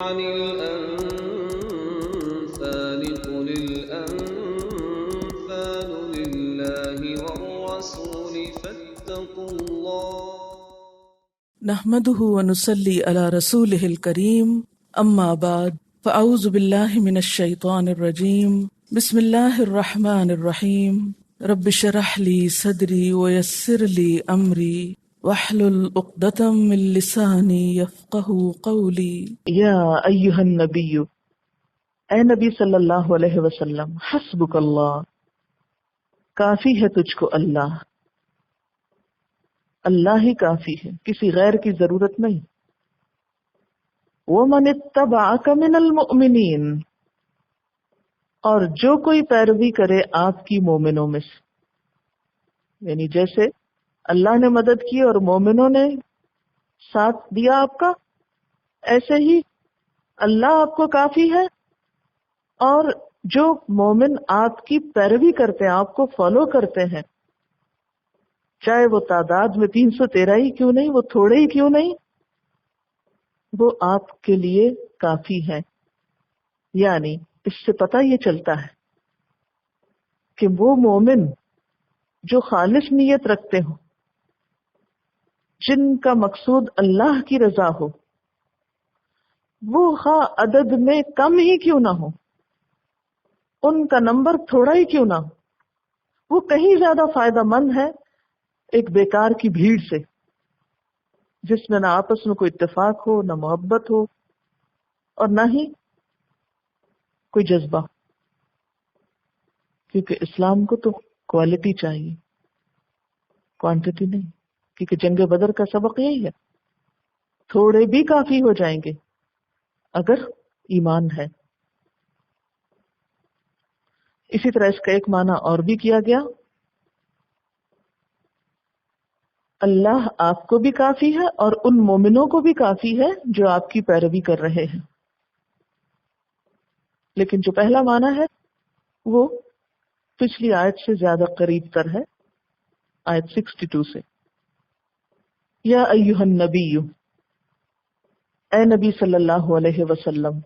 عن الأنفال قل الأنفال لله والرسول فاتقوا الله نحمده ونصلي على رسوله الكريم أما بعد فأعوذ بالله من الشيطان الرجيم بسم الله الرحمن الرحيم رب اشرح لي صدري ويسر لي أمري واحلل عقدة من لساني يفقهوا قولي یا ایہا النبی، اے نبی صلی اللہ علیہ وسلم، حسبک اللہ، کافی ہے تجھ کو اللہ، اللہ ہی کافی ہے، کسی غیر کی ضرورت نہیں۔ وَمَنِ اتَّبَعَكَ مِنَ الْمُؤْمِنِينَ، اور جو کوئی پیروی کرے آپ کی مومنوں میں سے، یعنی جیسے اللہ نے مدد کی اور مومنوں نے ساتھ دیا آپ کا، ایسے ہی اللہ آپ کو کافی ہے، اور جو مومن آپ کی پیروی کرتے ہیں، آپ کو فالو کرتے ہیں، چاہے وہ تعداد میں 313 ہی کیوں نہیں، وہ تھوڑے ہی کیوں نہیں، وہ آپ کے لیے کافی ہے۔ یعنی اس سے پتہ یہ چلتا ہے کہ وہ مومن جو خالص نیت رکھتے ہوں، جن کا مقصود اللہ کی رضا ہو، وہ خواہ عدد میں کم ہی کیوں نہ ہو، ان کا نمبر تھوڑا ہی کیوں نہ ہو، وہ کہیں زیادہ فائدہ مند ہے ایک بیکار کی بھیڑ سے، جس میں نہ آپس میں کوئی اتفاق ہو، نہ محبت ہو، اور نہ ہی کوئی جذبہ، کیونکہ اسلام کو تو کوالٹی چاہیے، کوانٹٹی نہیں، کیونکہ جنگ بدر کا سبق یہی ہے، تھوڑے بھی کافی ہو جائیں گے اگر ایمان ہے۔ اسی طرح اس کا ایک معنی اور بھی کیا گیا، اللہ آپ کو بھی کافی ہے اور ان مومنوں کو بھی کافی ہے جو آپ کی پیروی کر رہے ہیں۔ لیکن جو پہلا معنی ہے وہ پچھلی آیت سے زیادہ قریب تر ہے، آیت 62 سے۔ یا ایہا النبی، اے نبی صلی اللہ علیہ وسلم،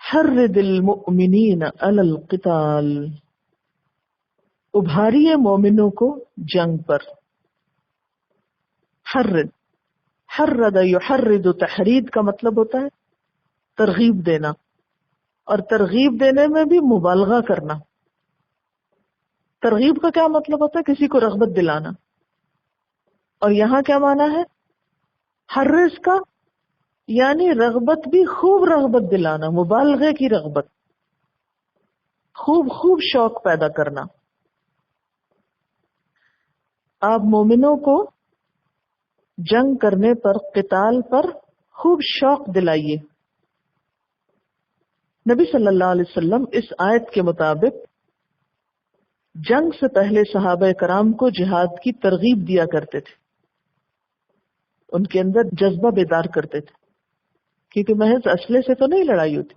حرد المؤمنین علی القتال، ابھاریے مومنوں کو جنگ پر۔ حرد یحرد، تحرید کا مطلب ہوتا ہے ترغیب دینا، اور ترغیب دینے میں بھی مبالغہ کرنا۔ ترغیب کا کیا مطلب ہوتا ہے؟ کسی کو رغبت دلانا۔ اور یہاں کیا معنی ہے حرز کا؟ یعنی رغبت بھی خوب رغبت دلانا، مبالغے کی رغبت، خوب خوب شوق پیدا کرنا۔ آپ مومنوں کو جنگ کرنے پر، قتال پر خوب شوق دلائیے۔ نبی صلی اللہ علیہ وسلم اس آیت کے مطابق جنگ سے پہلے صحابہ کرام کو جہاد کی ترغیب دیا کرتے تھے، ان کے اندر جذبہ بیدار کرتے تھے، کیونکہ محض اسلحے سے تو نہیں لڑائی ہوتی۔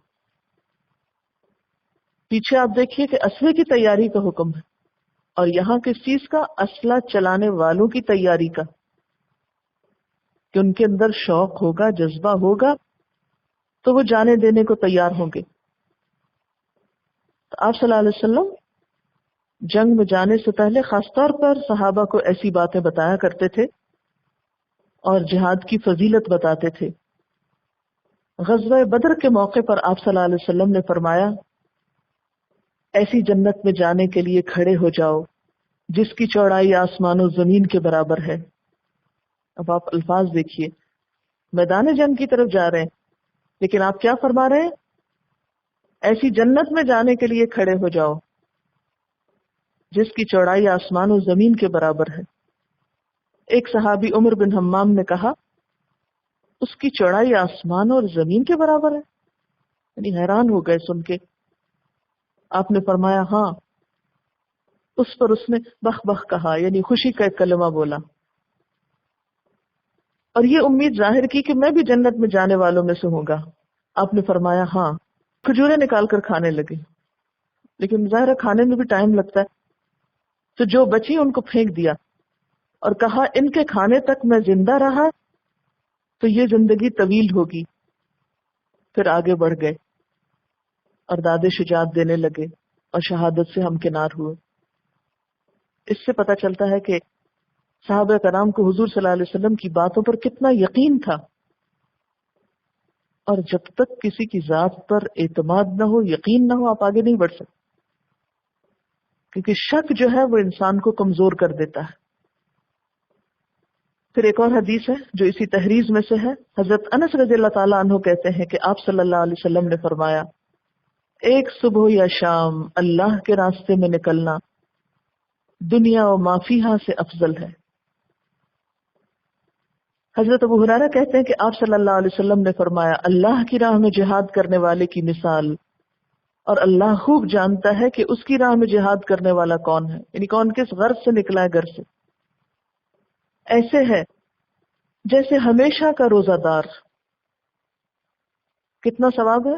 پیچھے آپ دیکھیے کہ اسلحے کی تیاری کا حکم ہے، اور یہاں کس چیز کا؟ اسلحہ چلانے والوں کی تیاری کا، کہ ان کے اندر شوق ہوگا، جذبہ ہوگا، تو وہ جانے دینے کو تیار ہوں گے۔ تو آپ صلی اللہ علیہ وسلم جنگ میں جانے سے پہلے خاص طور پر صحابہ کو ایسی باتیں بتایا کرتے تھے اور جہاد کی فضیلت بتاتے تھے۔ غزوہ بدر کے موقع پر آپ صلی اللہ علیہ وسلم نے فرمایا، ایسی جنت میں جانے کے لیے کھڑے ہو جاؤ جس کی چوڑائی آسمان و زمین کے برابر ہے۔ اب آپ الفاظ دیکھیے، میدان جنگ کی طرف جا رہے ہیں، لیکن آپ کیا فرما رہے ہیں؟ ایسی جنت میں جانے کے لیے کھڑے ہو جاؤ جس کی چوڑائی آسمان و زمین کے برابر ہے۔ ایک صحابی عمر بن حمام نے کہا، اس کی چوڑائی آسمان اور زمین کے برابر ہے؟ یعنی حیران ہو گئے سن کے۔ آپ نے فرمایا ہاں۔ اس پر اس نے بخ بخ کہا، یعنی خوشی کا ایک کلمہ بولا، اور یہ امید ظاہر کی کہ میں بھی جنت میں جانے والوں میں سے ہوں گا۔ آپ نے فرمایا ہاں۔ کھجوریں نکال کر کھانے لگے، لیکن ظاہر ہے کھانے میں بھی ٹائم لگتا ہے، تو جو بچی ان کو پھینک دیا اور کہا ان کے کھانے تک میں زندہ رہا تو یہ زندگی طویل ہوگی، پھر آگے بڑھ گئے اور داد شجاعت دینے لگے اور شہادت سے ہمکنار ہوئے۔ اس سے پتہ چلتا ہے کہ صحابہ کرام کو حضور صلی اللہ علیہ وسلم کی باتوں پر کتنا یقین تھا، اور جب تک کسی کی ذات پر اعتماد نہ ہو، یقین نہ ہو، آپ آگے نہیں بڑھ سکتے، کیونکہ شک جو ہے وہ انسان کو کمزور کر دیتا ہے۔ پھر ایک اور حدیث ہے جو اسی تحریض میں سے ہے۔ حضرت انس رضی اللہ تعالیٰ عنہ کہتے ہیں کہ آپ صلی اللہ علیہ وسلم نے فرمایا، ایک صبح یا شام اللہ کے راستے میں نکلنا دنیا و ما فیہا سے افضل ہے۔ حضرت ابو ہریرہ کہتے ہیں کہ آپ صلی اللہ علیہ وسلم نے فرمایا، اللہ کی راہ میں جہاد کرنے والے کی مثال، اور اللہ خوب جانتا ہے کہ اس کی راہ میں جہاد کرنے والا کون ہے، یعنی کون کس غرض سے نکلا ہے گھر سے، ایسے ہے جیسے ہمیشہ کا روزہ دار۔ کتنا ثواب ہے؟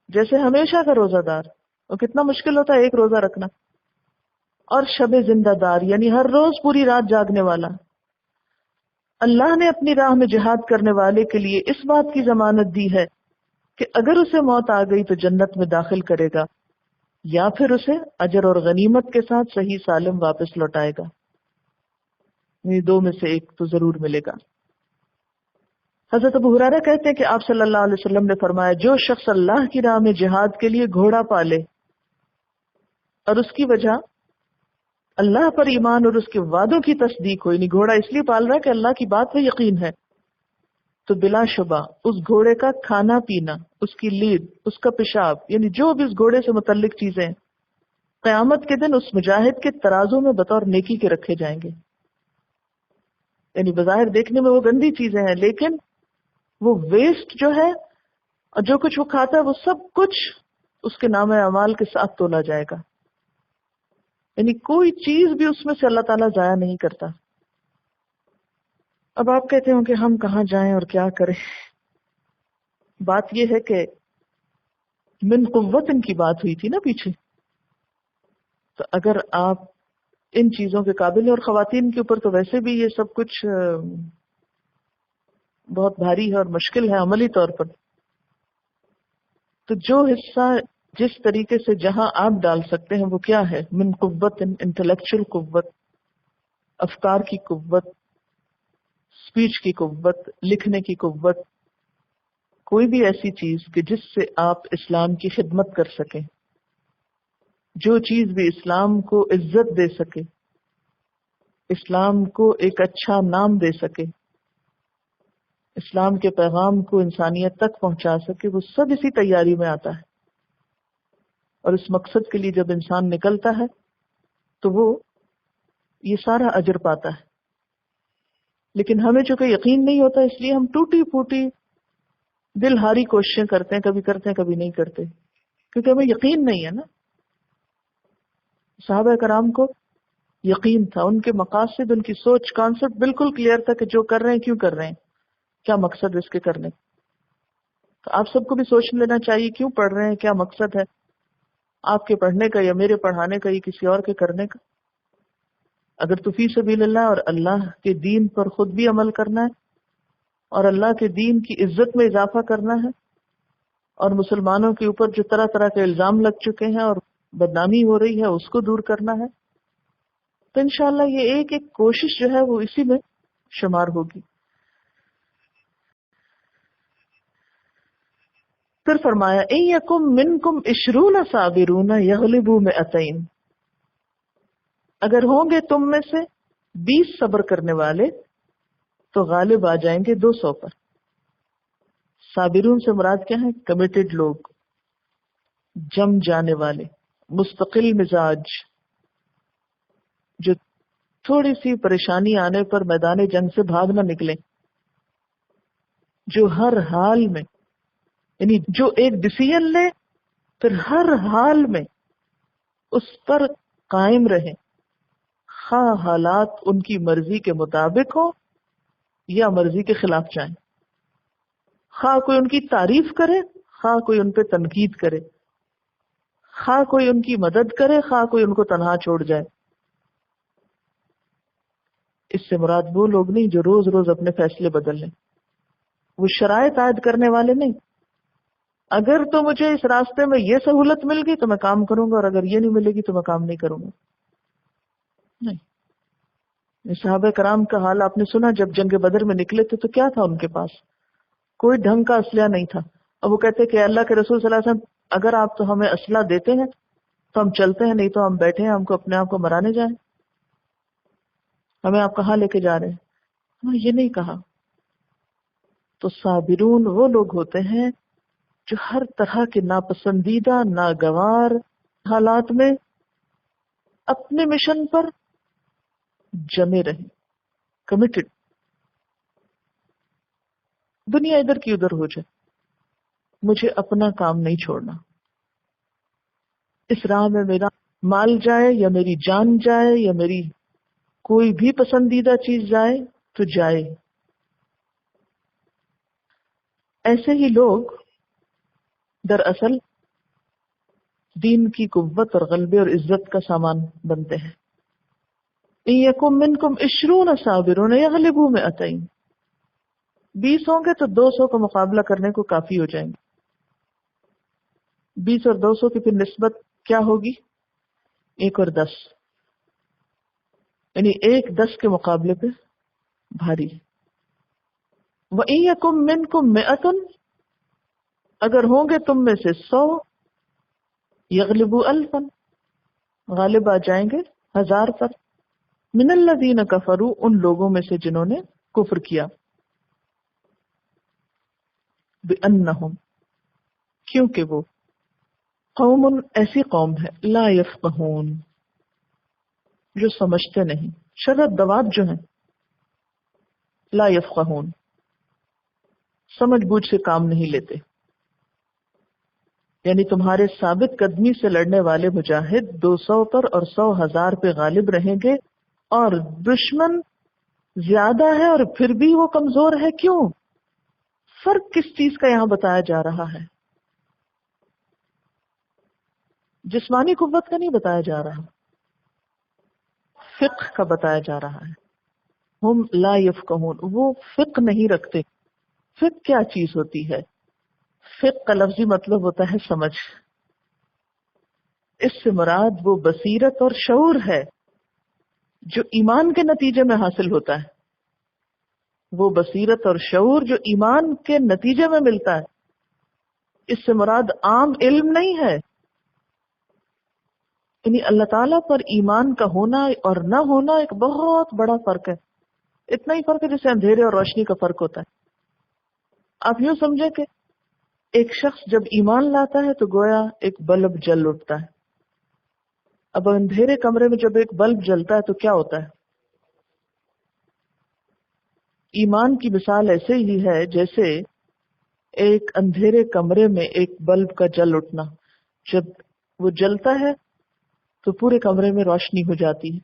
جیسے ہمیشہ کا روزہ دار، اور کتنا مشکل ہوتا ہے ایک روزہ رکھنا، اور شب زندہ دار یعنی ہر روز پوری رات جاگنے والا۔ اللہ نے اپنی راہ میں جہاد کرنے والے کے لیے اس بات کی ضمانت دی ہے کہ اگر اسے موت آ گئی تو جنت میں داخل کرے گا، یا پھر اسے اجر اور غنیمت کے ساتھ صحیح سالم واپس لوٹائے گا، یعنی دو میں سے ایک تو ضرور ملے گا۔ حضرت ابو ہریرہ کہتے ہیں کہ آپ صلی اللہ علیہ وسلم نے فرمایا، جو شخص اللہ کی راہ میں جہاد کے لیے گھوڑا پالے اور اس کی وجہ اللہ پر ایمان اور اس کے وعدوں کی تصدیق ہو، یعنی گھوڑا اس لیے پال رہا ہے کہ اللہ کی بات پہ یقین ہے، تو بلا شبہ اس گھوڑے کا کھانا پینا، اس کی لیڈ، اس کا پیشاب، یعنی جو بھی اس گھوڑے سے متعلق چیزیں ہیں، قیامت کے دن اس مجاہد کے ترازو میں بطور نیکی کے رکھے جائیں گے۔ یعنی بظاہر دیکھنے میں وہ گندی چیزیں ہیں، لیکن وہ ویسٹ جو ہے اور جو کچھ وہ کھاتا ہے وہ سب کچھ اس کے نام اعمال کے ساتھ تولا جائے گا، یعنی کوئی چیز بھی اس میں سے اللہ تعالیٰ ضائع نہیں کرتا۔ اب آپ کہتے ہوں کہ ہم کہاں جائیں اور کیا کریں؟ بات یہ ہے کہ من قوت ان کی بات ہوئی تھی نا پیچھے، تو اگر آپ ان چیزوں کے قابل ہیں، اور خواتین کے اوپر تو ویسے بھی یہ سب کچھ بہت بھاری ہے اور مشکل ہے عملی طور پر، تو جو حصہ جس طریقے سے جہاں آپ ڈال سکتے ہیں وہ کیا ہے؟ من قوت، انٹلیکچل قوت، افکار کی قوت، اسپیچ کی قوت، لکھنے کی قوت، کوئی بھی ایسی چیز کہ جس سے آپ اسلام کی خدمت کر سکیں، جو چیز بھی اسلام کو عزت دے سکے، اسلام کو ایک اچھا نام دے سکے، اسلام کے پیغام کو انسانیت تک پہنچا سکے، وہ سب اسی تیاری میں آتا ہے۔ اور اس مقصد کے لیے جب انسان نکلتا ہے تو وہ یہ سارا اجر پاتا ہے۔ لیکن ہمیں چونکہ یقین نہیں ہوتا، اس لیے ہم ٹوٹی پھوٹی دل ہاری کوششیں کرتے ہیں، کبھی کرتے ہیں کبھی نہیں کرتے، کیونکہ ہمیں یقین نہیں ہے نا۔ صحابہ کرام کو یقین تھا، ان کے مقاصد، ان کی سوچ، کانسیپٹ بالکل کلیئر تھا کہ جو کر رہے ہیں کیوں کر رہے ہیں، کیا مقصد ہے اس کے کرنے۔ تو آپ سب کو بھی سوچ لینا چاہیے کیوں پڑھ رہے ہیں، کیا مقصد ہے آپ کے پڑھنے کا یا میرے پڑھانے کا یا کسی اور کے کرنے کا۔ اگر تو فی سبیل اللہ اور اللہ کے دین پر خود بھی عمل کرنا ہے اور اللہ کے دین کی عزت میں اضافہ کرنا ہے، اور مسلمانوں کے اوپر جو طرح طرح کے الزام لگ چکے ہیں اور بدنامی ہو رہی ہے اس کو دور کرنا ہے، تو انشاءاللہ یہ ایک ایک کوشش جو ہے وہ اسی میں شمار ہوگی۔ پھر فرمایا اِن یکم منکم 20 صابرون یغلبوا 200، اگر ہوں گے تم میں سے 20 صبر کرنے والے تو غالب آ جائیں گے 200 پر۔ صابرون سے مراد کیا ہے؟ کمیٹڈ لوگ، جم جانے والے، مستقل مزاج، جو تھوڑی سی پریشانی آنے پر میدان جنگ سے بھاگ نہ نکلیں، جو ہر حال میں، یعنی جو ایک ڈیسیژن لے پھر ہر حال میں اس پر قائم رہیں، خواہ حالات ان کی مرضی کے مطابق ہو یا مرضی کے خلاف جائیں، خواہ کوئی ان کی تعریف کرے، خواہ کوئی ان پہ تنقید کرے، خواہ کوئی ان کی مدد کرے، خواہ کوئی ان کو تنہا چھوڑ جائے۔ اس سے مراد وہ لوگ نہیں جو روز روز اپنے فیصلے بدل لیں، وہ شرائط عائد کرنے والے نہیں. اگر تو مجھے اس راستے میں یہ سہولت مل گئی تو میں کام کروں گا، اور اگر یہ نہیں ملے گی تو میں کام نہیں کروں گا. نہیں. صحابہ کرام کا حال آپ نے سنا، جب جنگ بدر میں نکلے تھے تو کیا تھا ان کے پاس؟ کوئی ڈھنگ کا اسلحہ نہیں تھا. اب وہ کہتے کہ اللہ کے رسول صلی اللہ علیہ وسلم اگر آپ تو ہمیں اسلحہ دیتے ہیں تو ہم چلتے ہیں، نہیں تو ہم بیٹھے ہیں، ہم کو اپنے آپ کو مرانے جائیں. ہمیں آپ کہاں لے کے جا رہے ہیں؟ ہمیں یہ نہیں کہا. تو صابرون وہ لوگ ہوتے ہیں جو ہر طرح کے ناپسندیدہ ناگوار حالات میں اپنے مشن پر جمے رہیں، کمیٹڈ. دنیا ادھر کی ادھر ہو جائے، مجھے اپنا کام نہیں چھوڑنا. اس راہ میں میرا مال جائے یا میری جان جائے یا میری کوئی بھی پسندیدہ چیز جائے تو جائے. ایسے ہی لوگ دراصل دین کی قوت اور غلبے اور عزت کا سامان بنتے ہیں. ان یکم منکم 20 صابرون یغلبوا 200. 20 ہوں گے تو 200 کا مقابلہ کرنے کو کافی ہو جائیں گے. 20 اور 200 کی پھر نسبت کیا ہوگی؟ 1 اور 10، یعنی 1 10 کے مقابلے پہ بھاری. وَإِن يَكُن مِّنكُم 100، اگر ہوں گے تم میں سے 100، یغلبوا 1000، غالب آ جائیں گے 1000 پر. من الذین کفروا، ان لوگوں میں سے جنہوں نے کفر کیا. بأنہم، کیونکہ وہ قوم ایسی قوم ہے لا یفقہون، جو سمجھتے نہیں. شرط دواب جو ہیں لا یفقہون، سمجھ بوجھ سے کام نہیں لیتے. یعنی تمہارے ثابت قدمی سے لڑنے والے مجاہد 200 پر اور 100,000 پہ غالب رہیں گے، اور دشمن زیادہ ہے اور پھر بھی وہ کمزور ہے. کیوں؟ فرق کس چیز کا یہاں بتایا جا رہا ہے؟ جسمانی قوت کا نہیں بتایا جا رہا، فقہ کا بتایا جا رہا ہے. ہم لا یفقہون، وہ فقہ نہیں رکھتے. فقہ کیا چیز ہوتی ہے؟ فقہ کا لفظی مطلب ہوتا ہے سمجھ. اس سے مراد وہ بصیرت اور شعور ہے جو ایمان کے نتیجے میں حاصل ہوتا ہے. وہ بصیرت اور شعور جو ایمان کے نتیجے میں ملتا ہے. اس سے مراد عام علم نہیں ہے. یعنی اللہ تعالیٰ پر ایمان کا ہونا اور نہ ہونا ایک بہت بڑا فرق ہے. اتنا ہی فرق ہے جیسے اندھیرے اور روشنی کا فرق ہوتا ہے. آپ یوں سمجھیں کہ ایک شخص جب ایمان لاتا ہے تو گویا ایک بلب جل اٹھتا ہے. اب اندھیرے کمرے میں جب ایک بلب جلتا ہے تو کیا ہوتا ہے؟ ایمان کی مثال ایسے ہی ہے جیسے ایک اندھیرے کمرے میں ایک بلب کا جل اٹھنا. جب وہ جلتا ہے تو پورے کمرے میں روشنی ہو جاتی ہے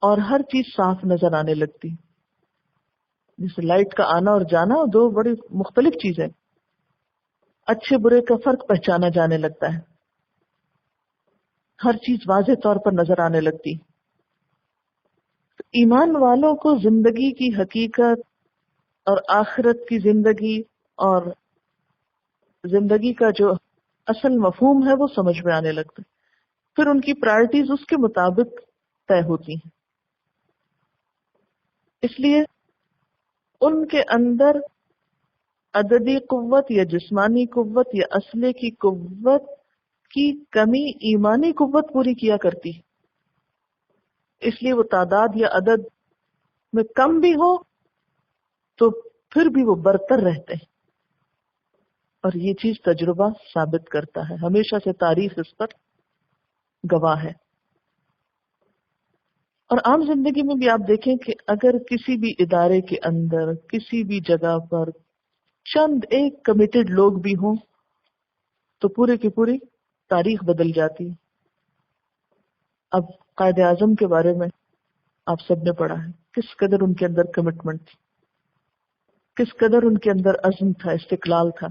اور ہر چیز صاف نظر آنے لگتی. جیسے لائٹ کا آنا اور جانا دو بڑی مختلف چیزیں. اچھے برے کا فرق پہچانا جانے لگتا ہے، ہر چیز واضح طور پر نظر آنے لگتی. ایمان والوں کو زندگی کی حقیقت اور آخرت کی زندگی اور زندگی کا جو اصل مفہوم ہے وہ سمجھ میں آنے لگتا ہے. پھر ان کی پرائرٹیز اس کے مطابق طے ہوتی ہیں. اس لیے ان کے اندر عددی قوت یا جسمانی قوت یا اسلحے کی قوت کی کمی ایمانی قوت پوری کیا کرتی. اس لیے وہ تعداد یا عدد میں کم بھی ہو تو پھر بھی وہ برتر رہتے ہیں. اور یہ چیز تجربہ ثابت کرتا ہے، ہمیشہ سے تاریخ اس پر گواہ ہے. اور عام زندگی میں بھی آپ دیکھیں کہ اگر کسی بھی ادارے کے اندر کسی بھی جگہ پر چند ایک کمیٹڈ لوگ بھی ہوں تو پورے کی پوری تاریخ بدل جاتی ہے. اب قائد اعظم کے بارے میں آپ سب نے پڑھا ہے، کس قدر ان کے اندر کمٹمنٹ تھی، کس قدر ان کے اندر عزم تھا، استقلال تھا.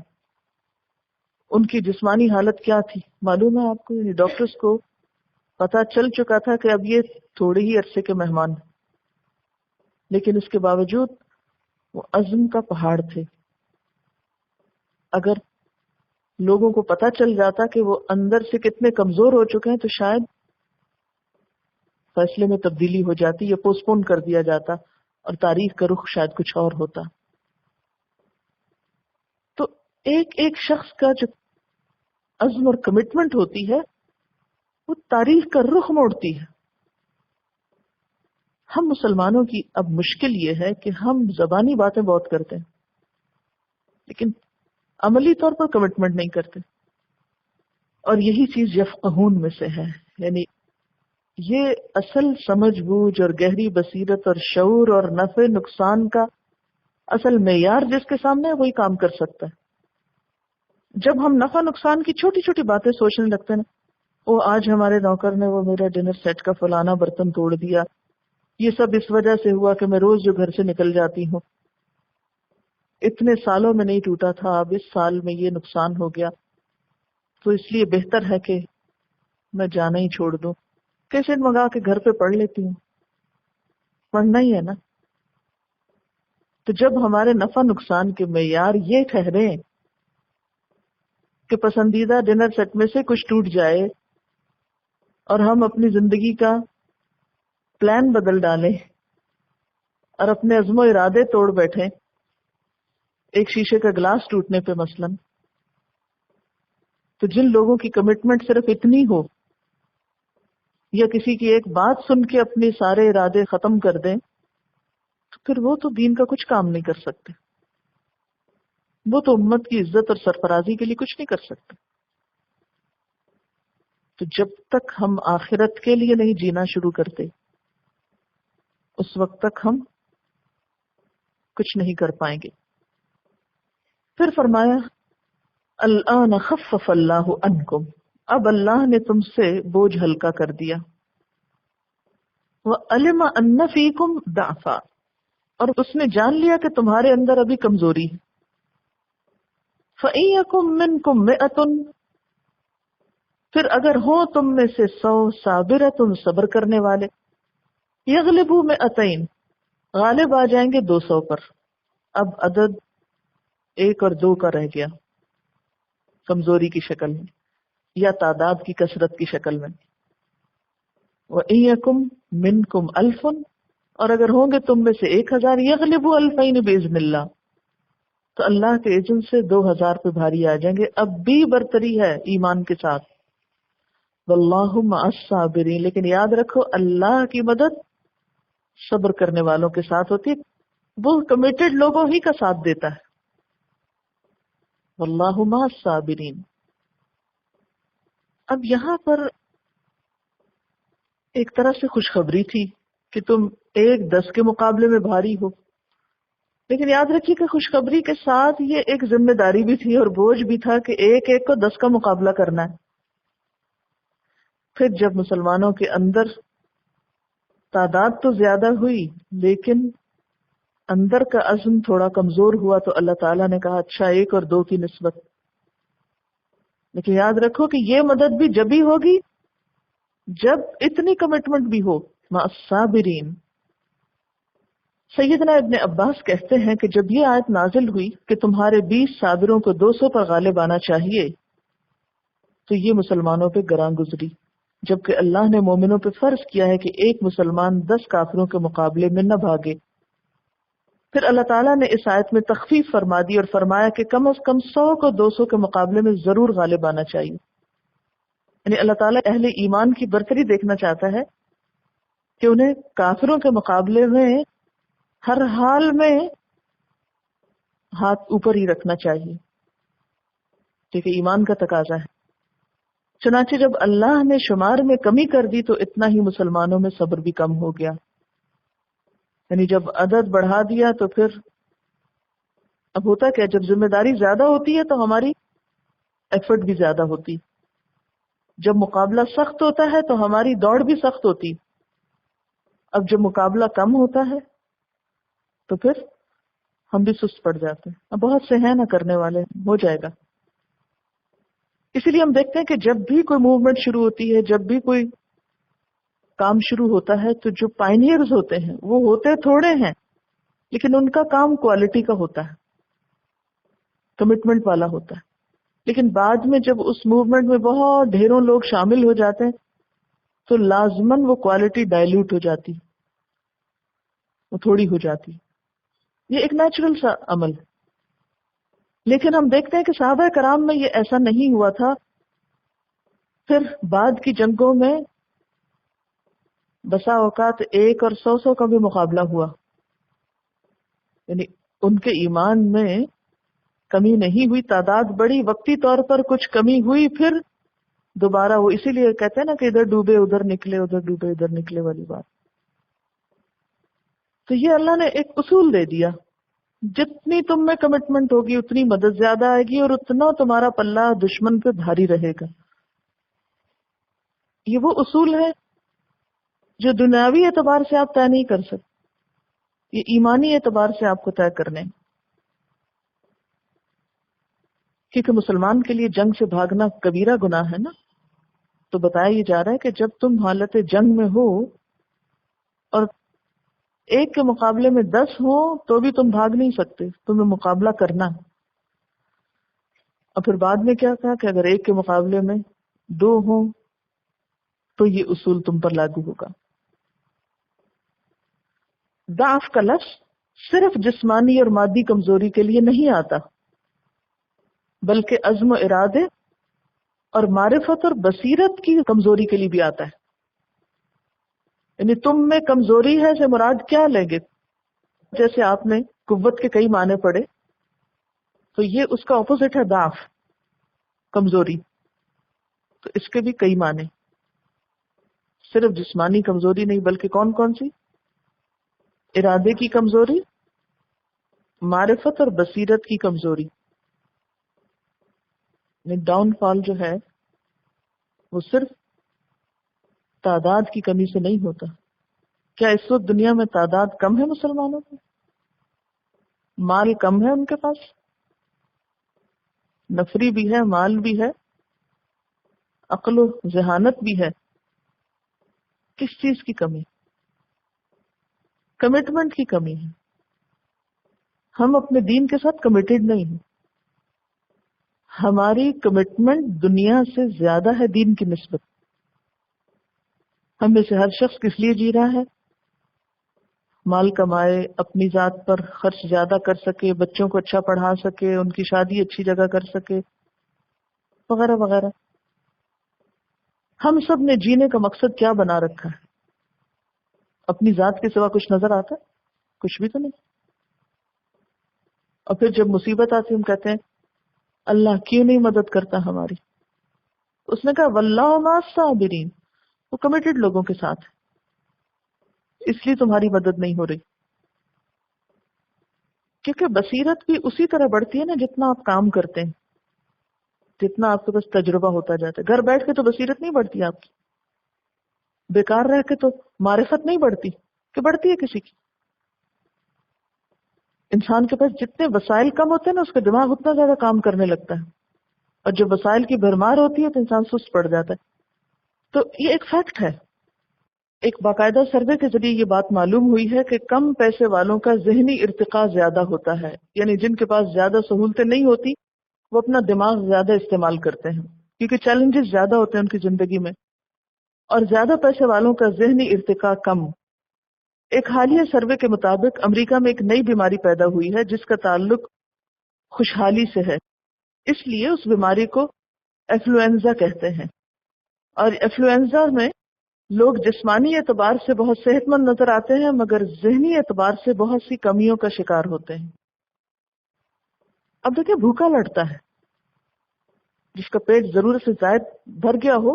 ان کی جسمانی حالت کیا تھی معلوم ہے آپ کو؟ ڈاکٹرز کو پتا چل چکا تھا کہ اب یہ تھوڑے ہی عرصے کے مہمان ہیں، لیکن اس کے باوجود وہ عزم کا پہاڑ تھے. اگر لوگوں کو پتہ چل جاتا کہ وہ اندر سے کتنے کمزور ہو چکے ہیں تو شاید فیصلے میں تبدیلی ہو جاتی یا پوسٹ پون کر دیا جاتا اور تاریخ کا رخ شاید کچھ اور ہوتا. تو ایک ایک شخص کا جو عزم اور کمٹمنٹ ہوتی ہے وہ تاریخ کا رخ موڑتی ہے. ہم مسلمانوں کی اب مشکل یہ ہے کہ ہم زبانی باتیں بہت کرتے ہیں لیکن عملی طور پر کمٹمنٹ نہیں کرتے، اور یہی چیز یفقہون میں سے ہے. یعنی یہ اصل سمجھ بوجھ اور گہری بصیرت اور شعور اور نفع نقصان کا اصل معیار جس کے سامنے ہے وہی کام کر سکتا ہے. جب ہم نفع نقصان کی چھوٹی چھوٹی باتیں سوچنے لگتے ہیں، وہ آج ہمارے نوکر نے وہ میرا ڈنر سیٹ کا فلانا برتن توڑ دیا، یہ سب اس وجہ سے ہوا کہ میں روز جو گھر سے نکل جاتی ہوں، اتنے سالوں میں نہیں ٹوٹا تھا، اب اس سال میں یہ نقصان ہو گیا، تو اس لیے بہتر ہے کہ میں جانا ہی چھوڑ دوں، کیسٹ منگا کے گھر پہ پڑھ لیتی ہوں. پڑھنا ہی ہے نا. تو جب ہمارے نفع نقصان کے معیار یہ ٹھہرے کہ پسندیدہ ڈنر سیٹ میں سے کچھ ٹوٹ جائے اور ہم اپنی زندگی کا پلان بدل ڈالیں اور اپنے عزم و ارادے توڑ بیٹھیں، ایک شیشے کا گلاس ٹوٹنے پہ مثلاً، تو جن لوگوں کی کمٹمنٹ صرف اتنی ہو یا کسی کی ایک بات سن کے اپنے سارے ارادے ختم کر دیں تو پھر وہ تو دین کا کچھ کام نہیں کر سکتے، وہ تو امت کی عزت اور سرفرازی کے لیے کچھ نہیں کر سکتے. تو جب تک ہم آخرت کے لیے نہیں جینا شروع کرتے اس وقت تک ہم کچھ نہیں کر پائیں گے. پھر فرمایا الآن خفف اللہ عنکم، اب اللہ نے تم سے بوجھ ہلکا کر دیا. وعلم ان فیکم ضعفا، اور اس نے جان لیا کہ تمہارے اندر ابھی کمزوری ہے. فإن یکم منکم مئۃ، پھر اگر ہو تم میں سے 100 صابرۃ، صبر کرنے والے، یغلبوا مئتین، غالب آ جائیں گے 200 پر. اب عدد 1 اور 2 کا رہ گیا کمزوری کی شکل میں یا تعداد کی کثرت کی شکل میں. وإن یکم منکم الف، اور اگر ہوں گے تم میں سے 1000، یغلبوا الفین بإذن اللہ، تو اللہ کے اذن سے 2000 پہ بھاری آ جائیں گے. اب بھی برتری ہے ایمان کے ساتھ. واللہ مع الصابرین، لیکن یاد رکھو اللہ کی مدد صبر کرنے والوں کے ساتھ ہوتی ہے، وہ کمیٹڈ لوگوں ہی کا ساتھ دیتا ہے. واللہ مع الصابرین. اب یہاں پر ایک طرح سے خوشخبری تھی کہ تم 1-10 کے مقابلے میں بھاری ہو، لیکن یاد رکھیے کہ خوشخبری کے ساتھ یہ ایک ذمہ داری بھی تھی اور بوجھ بھی تھا کہ 1 کو 10 کا مقابلہ کرنا ہے. پھر جب مسلمانوں کے اندر تعداد تو زیادہ ہوئی لیکن اندر کا عزم تھوڑا کمزور ہوا تو اللہ تعالیٰ نے کہا اچھا 1 اور 2 کی نسبت. لیکن یاد رکھو کہ یہ مدد بھی جب ہی ہوگی جب اتنی کمٹمنٹ بھی ہو. مع الصابرین. سیدنا ابن عباس کہتے ہیں کہ جب یہ آیت نازل ہوئی کہ تمہارے 20 صابروں کو 200 پر غالب آنا چاہیے تو یہ مسلمانوں پہ گراں گزری، جبکہ اللہ نے مومنوں پہ فرض کیا ہے کہ ایک مسلمان 10 کافروں کے مقابلے میں نہ بھاگے. پھر اللہ تعالیٰ نے اس آیت میں تخفیف فرما دی اور فرمایا کہ کم از کم 100 کو 200 کے مقابلے میں ضرور غالب آنا چاہیے. یعنی اللہ تعالیٰ اہل ایمان کی برتری دیکھنا چاہتا ہے کہ انہیں کافروں کے مقابلے میں ہر حال میں ہاتھ اوپر ہی رکھنا چاہیے، کیونکہ ایمان کا تقاضا ہے. چنانچہ جب اللہ نے شمار میں کمی کر دی تو اتنا ہی مسلمانوں میں صبر بھی کم ہو گیا. یعنی جب عدد بڑھا دیا تو پھر اب ہوتا کیا، جب ذمہ داری زیادہ ہوتی ہے تو ہماری ایفرٹ بھی زیادہ ہوتی، جب مقابلہ سخت ہوتا ہے تو ہماری دوڑ بھی سخت ہوتی. اب جب مقابلہ کم ہوتا ہے تو پھر ہم بھی سست پڑ جاتے ہیں. اب بہت سے ہیں نہ کرنے والے، ہو جائے گا. اسی لیے ہم دیکھتے ہیں کہ جب بھی کوئی موومنٹ شروع ہوتی ہے، جب بھی کوئی کام شروع ہوتا ہے تو جو پائنیئرز ہوتے ہیں وہ ہوتے تھوڑے ہیں لیکن ان کا کام کوالٹی کا ہوتا ہے. کمٹمنٹ والا ہوتا ہے. لیکن بعد میں جب اس موومنٹ میں بہت ڈھیروں لوگ شامل ہو جاتے ہیں تو لازماً وہ کوالٹی ڈائلیوٹ ہو جاتی، وہ تھوڑی ہو جاتی. یہ ایک نیچرل سا عمل ہے. لیکن ہم دیکھتے ہیں کہ صحابہ کرام میں یہ ایسا نہیں ہوا تھا. پھر بعد کی جنگوں میں بسا اوقات 1 اور 100 کا بھی مقابلہ ہوا. یعنی ان کے ایمان میں کمی نہیں ہوئی، تعداد بڑی، وقتی طور پر کچھ کمی ہوئی، پھر دوبارہ وہ اسی لیے کہتے ہیں نا کہ ادھر ڈوبے ادھر نکلے، ادھر ڈوبے ادھر نکلے والی بات. تو یہ اللہ نے ایک اصول دے دیا، جتنی تم میں کمٹمنٹ ہوگی اتنی مدد زیادہ آئے گی اور اتنا تمہارا پلہ دشمن پہ بھاری رہے گا. یہ وہ اصول ہے جو دنیاوی اعتبار سے آپ طے نہیں کر سکتے، یہ ایمانی اعتبار سے آپ کو طے کرنے ہیں. کیونکہ مسلمان کے لیے جنگ سے بھاگنا کبیرہ گناہ ہے نا. تو بتایا یہ جا رہا ہے کہ جب تم حالت جنگ میں ہو اور 1 کے مقابلے میں 10 ہو تو بھی تم بھاگ نہیں سکتے، تمہیں مقابلہ کرنا ہے. اور پھر بعد میں کیا کہا کہ اگر 1 کے مقابلے میں 2 ہوں تو یہ اصول تم پر لاگو ہوگا. ضعف کا لفظ صرف جسمانی اور مادی کمزوری کے لیے نہیں آتا، بلکہ عزم و ارادے اور معرفت اور بصیرت کی کمزوری کے لیے بھی آتا ہے. یعنی تم میں کمزوری ہے سے مراد کیا لیں گے؟ جیسے آپ نے قوت کے کئی معنی پڑھے تو یہ اس کا اپوزٹ ہے ضعف، کمزوری. تو اس کے بھی کئی معنی، صرف جسمانی کمزوری نہیں بلکہ کون کون سی؟ ارادے کی کمزوری، معرفت اور بصیرت کی کمزوری. ڈاؤن فال جو ہے وہ صرف تعداد کی کمی سے نہیں ہوتا. کیا اس وقت دنیا میں تعداد کم ہے مسلمانوں کی؟ مال کم ہے ان کے پاس؟ نفری بھی ہے، مال بھی ہے، عقل و ذہانت بھی ہے. کس چیز کی کمی؟ کمٹمنٹ کی کمی ہے. ہم اپنے دین کے ساتھ کمیٹڈ نہیں ہیں. ہماری کمٹمنٹ دنیا سے زیادہ ہے دین کی نسبت. ہم میں سے ہر شخص کس لیے جی رہا ہے؟ مال کمائے، اپنی ذات پر خرچ زیادہ کر سکے، بچوں کو اچھا پڑھا سکے، ان کی شادی اچھی جگہ کر سکے، وغیرہ وغیرہ. ہم سب نے جینے کا مقصد کیا بنا رکھا ہے؟ اپنی ذات کے سوا کچھ نظر آتا ہے؟ کچھ بھی تو نہیں. اور پھر جب مصیبت آتی ہم کہتے ہیں اللہ کیوں نہیں مدد کرتا ہماری؟ اس نے کہا واللہ مع الصابرین، وہ کمیٹڈ لوگوں کے ساتھ ہے، اس لیے تمہاری مدد نہیں ہو رہی. کیونکہ بصیرت بھی اسی طرح بڑھتی ہے نا جتنا آپ کام کرتے ہیں، جتنا آپ کے پاس تجربہ ہوتا جاتا ہے. گھر بیٹھ کے تو بصیرت نہیں بڑھتی آپ کی، بیکار رہ کے تو معرفت نہیں بڑھتی، کہ بڑھتی ہے کسی کی. انسان کے پاس جتنے وسائل کم ہوتے ہیں نا اس کا دماغ اتنا زیادہ کام کرنے لگتا ہے، اور جب وسائل کی بھرمار ہوتی ہے تو انسان سست پڑ جاتا ہے. تو یہ ایک فیکٹ ہے. ایک باقاعدہ سروے کے ذریعے یہ بات معلوم ہوئی ہے کہ کم پیسے والوں کا ذہنی ارتقاء زیادہ ہوتا ہے. یعنی جن کے پاس زیادہ سہولتیں نہیں ہوتی وہ اپنا دماغ زیادہ استعمال کرتے ہیں کیونکہ چیلنجز زیادہ ہوتے ہیں ان کی زندگی میں، اور زیادہ پیسے والوں کا ذہنی ارتقاء کم. ایک حالیہ سروے کے مطابق امریکہ میں ایک نئی بیماری پیدا ہوئی ہے جس کا تعلق خوشحالی سے ہے. اس لیے اس بیماری کو ایفلوئنزا کہتے ہیں. اور ایفلوئنزا میں لوگ جسمانی اعتبار سے بہت صحت مند نظر آتے ہیں مگر ذہنی اعتبار سے بہت سی کمیوں کا شکار ہوتے ہیں. اب دیکھیں بھوکا لڑتا ہے، جس کا پیٹ ضرورت سے زائد بھر گیا ہو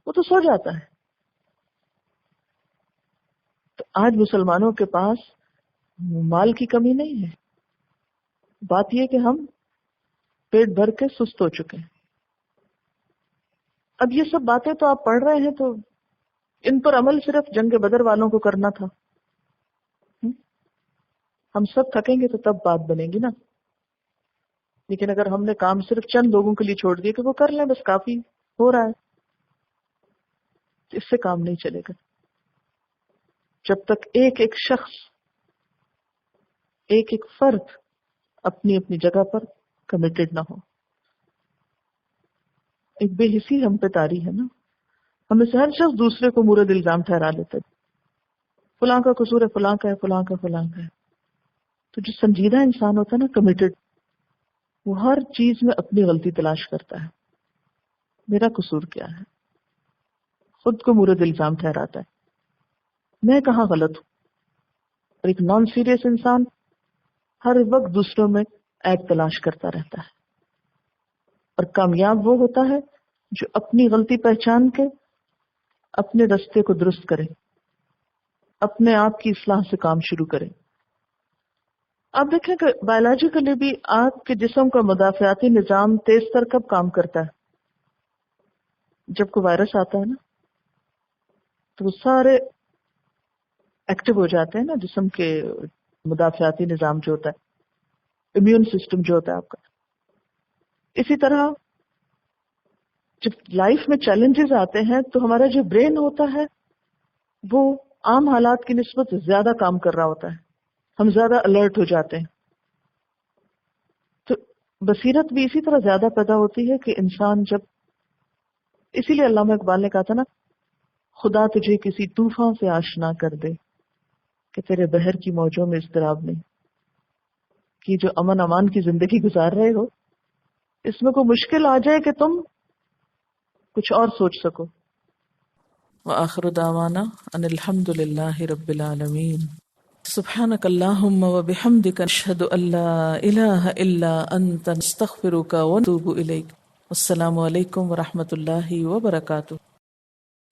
وہ تو سو جاتا ہے. تو آج مسلمانوں کے پاس مال کی کمی نہیں ہے، بات یہ کہ ہم پیٹ بھر کے سست ہو چکے ہیں. اب یہ سب باتیں تو آپ پڑھ رہے ہیں تو ان پر عمل صرف جنگ بدر والوں کو کرنا تھا. ہم سب تھکیں گے تو تب بات بنے گی نا. لیکن اگر ہم نے کام صرف چند لوگوں کے لیے چھوڑ دیا کہ وہ کر لیں بس کافی ہو رہا ہے، اس سے کام نہیں چلے گا. جب تک ایک ایک شخص، ایک ایک فرد اپنی اپنی جگہ پر کمیٹڈ نہ ہو. ایک بے حسی ہم پہ طاری ہے نا، ہمیں سے ہر شخص دوسرے کو مورد الزام ٹھہرا لیتا ہے، فلاں کا قصور ہے، فلاں کا ہے، فلاں کا فلاں کا ہے. تو جو سنجیدہ انسان ہوتا ہے نا، کمیٹڈ، وہ ہر چیز میں اپنی غلطی تلاش کرتا ہے. میرا قصور کیا ہے؟ خود کو مورد الزام ٹھہراتا ہے، میں کہاں غلط ہوں. اور ایک نان سیریس انسان ہر وقت دوسروں میں عیب تلاش کرتا رہتا ہے. اور کامیاب وہ ہوتا ہے جو اپنی غلطی پہچان کے اپنے رستے کو درست کرے، اپنے آپ کی اصلاح سے کام شروع کرے. آپ دیکھیں کہ بایولوجیکلی بھی آپ کے جسم کا مدافعاتی نظام تیز تر کب کام کرتا ہے؟ جب کوئی وائرس آتا ہے نا، تو وہ سارے ایکٹیو ہو جاتے ہیں نا، جسم کے مدافعاتی نظام جو ہوتا ہے، امیون سسٹم جو ہوتا ہے آپ کا. اسی طرح جب لائف میں چیلنجز آتے ہیں تو ہمارا جو برین ہوتا ہے وہ عام حالات کی نسبت زیادہ کام کر رہا ہوتا ہے، ہم زیادہ الرٹ ہو جاتے ہیں. تو بصیرت بھی اسی طرح زیادہ پیدا ہوتی ہے کہ انسان جب، اسی لیے علامہ اقبال نے کہا تھا نا، خدا تجھے کسی طوفان سے آشنا کر دے کہ تیرے بحر کی موجوں میں اضطراب نہیں. کہ جو امن امان کی زندگی گزار رہے ہو، اس میں کوئی مشکل آ جائے کہ تم کچھ اور سوچ سکو. وآخر دعوانا ان الحمد للہ رب العالمین. سبحانک اللہم وبحمدک نشہد ان لا الہ الا انت نستغفرک ونتوب الیک. السلام علیکم ورحمۃ اللہ وبرکاتہ.